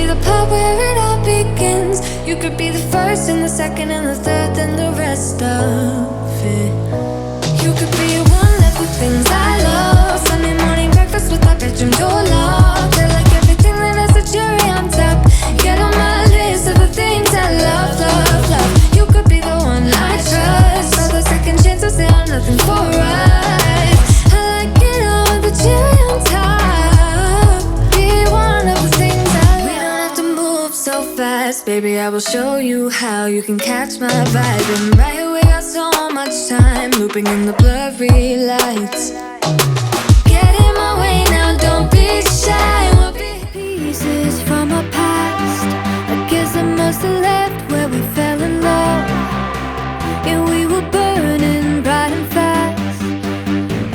the part where it all begins. You could be the first and the second and the third, then the rest of it. You could be one left with things I love. Sunday morning breakfast with my bedroom door locked. I like everything that has a cherry on top. Get on my list of the things I love, love, love. You could be the one I trust. All the second chances, they are nothing for us. I like it all with the cherry on top. Be one of the things I love. We don't have to move so fast, baby, I will show you how you can catch my vibe. And right here we got so much time, looping in the blurry lights. Get in my way now, don't be shy. We'll be pieces from our past. I guess I must have left where we fell in love. Yeah, we were burning bright and fast.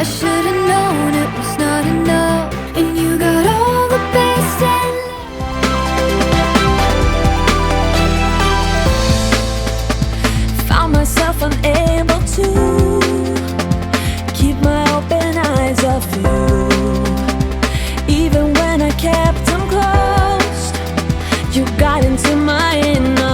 I should've known it was not enough. And you got all the best and found myself unable to keep my open eyes off you. Even when I kept them closed, you got into my inner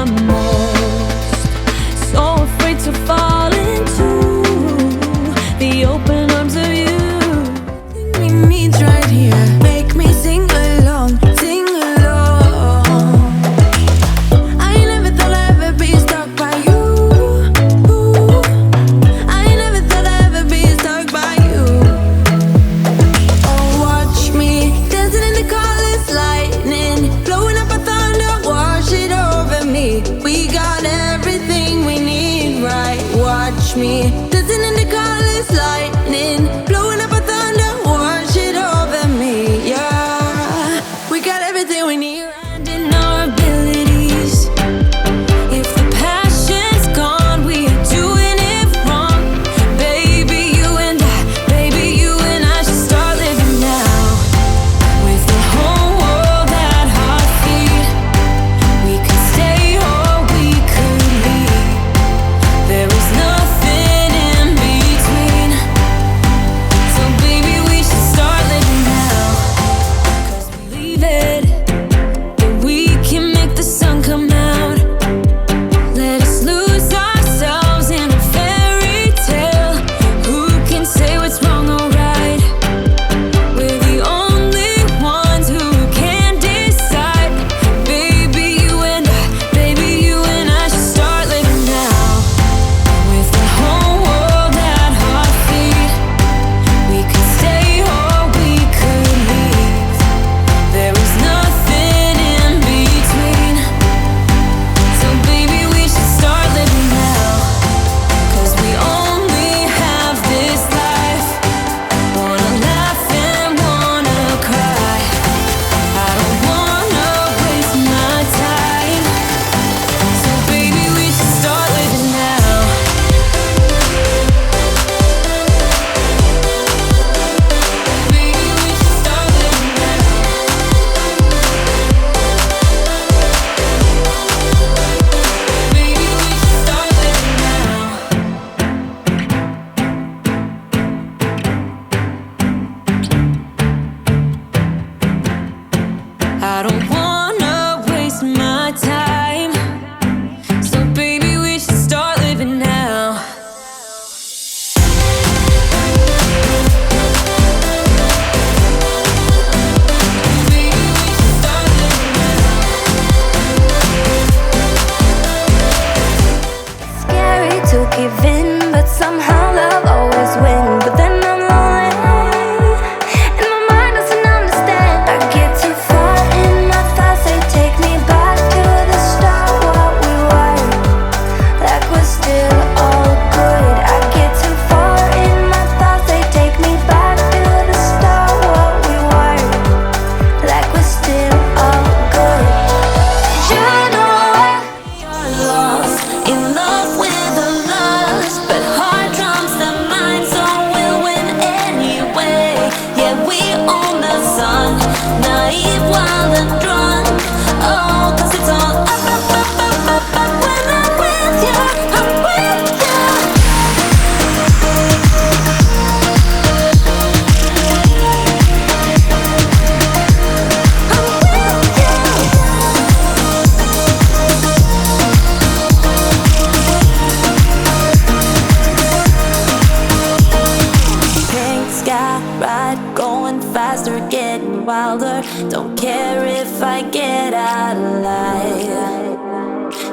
got right, going faster, getting wilder. Don't care if I get out alive.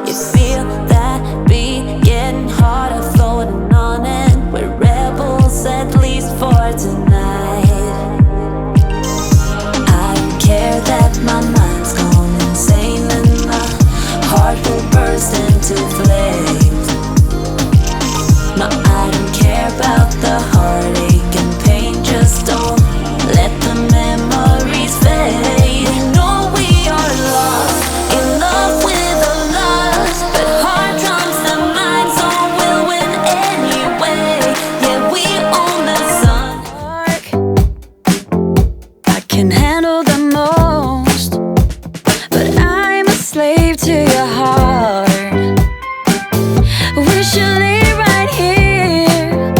You feel that beat getting harder, floating on it. We're rebels, at least for tonight. I don't care that my mind's gone insane and my heart will burst into flames. No, I don't care about the heartache and pain. Just don't let the memories fade. You know we are lost, in love with a loss, but heart trumps the mind, so we'll win anyway. Yeah, we own the sun. I can handle the most, but I'm a slave to your heart. We should leave right here.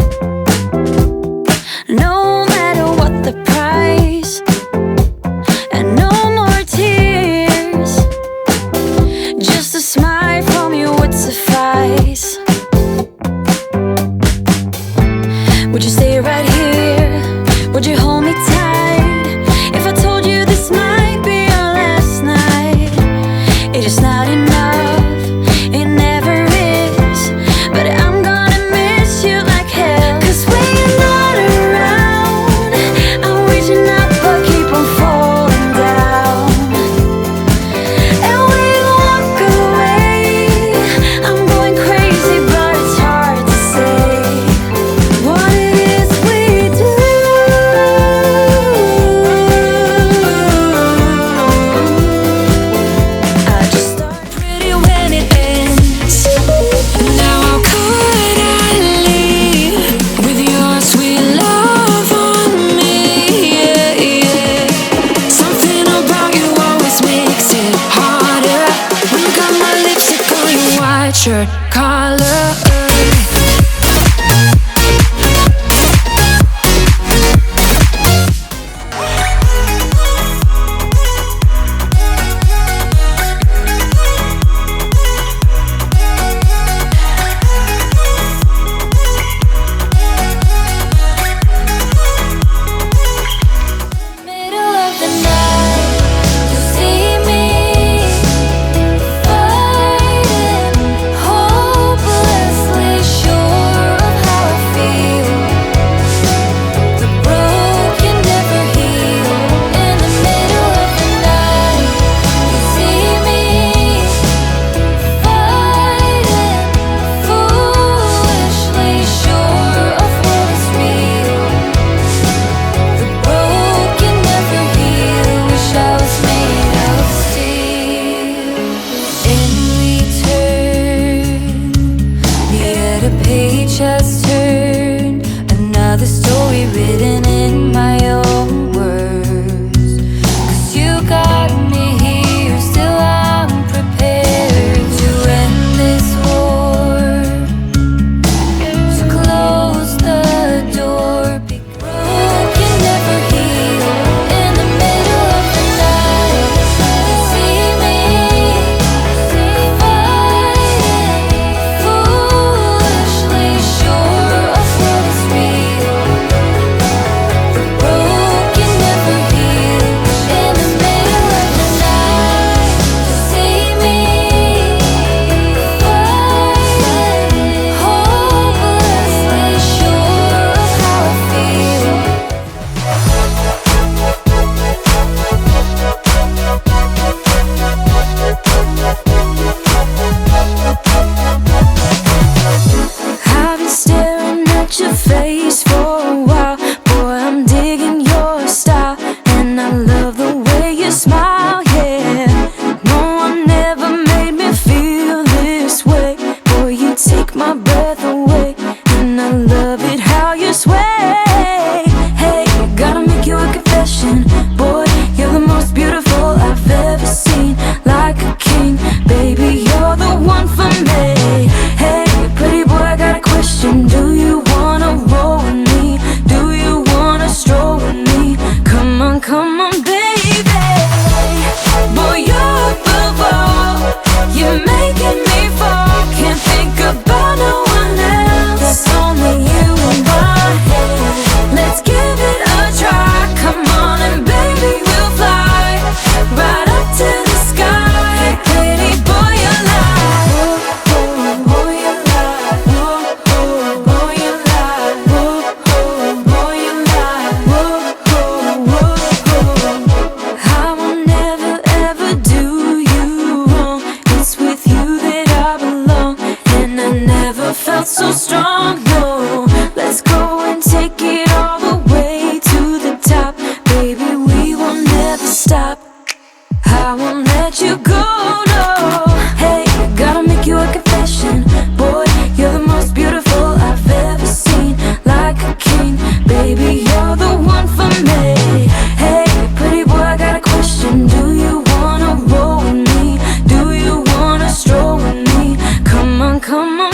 let you go, no. Hey, gotta make you a confession. Boy, you're the most beautiful I've ever seen. Like a king, baby, you're the one for me. Hey, pretty boy, I got a question. Do you wanna roll with me? Do you wanna stroll with me? Come on,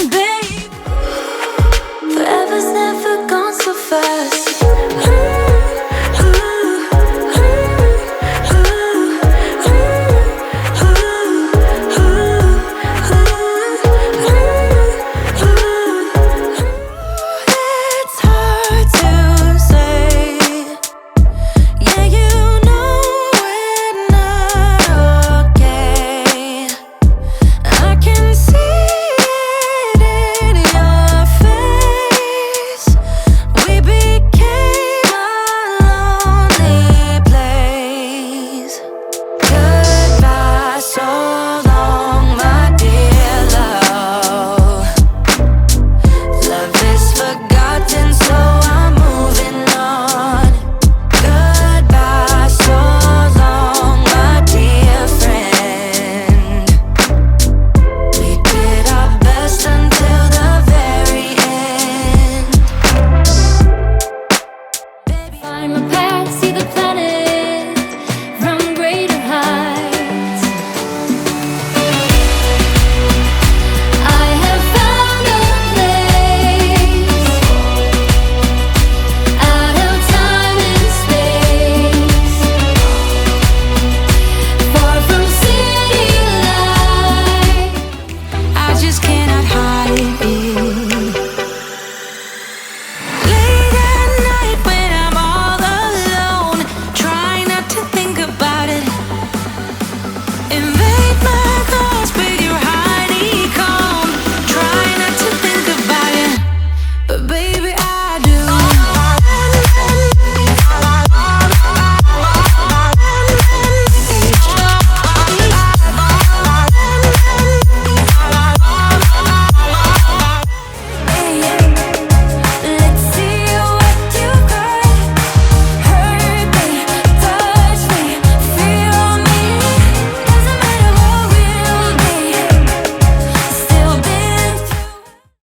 babe. Forever's never gone so fast. It's hard to say. Yeah, you know we're not okay. I can see it in your face. We became a lonely place. Goodbye, so long, my dear love. Love is forgotten, so I'm moving on. Goodbye, so long, my dear friend. We did our best until the very end. Baby, find my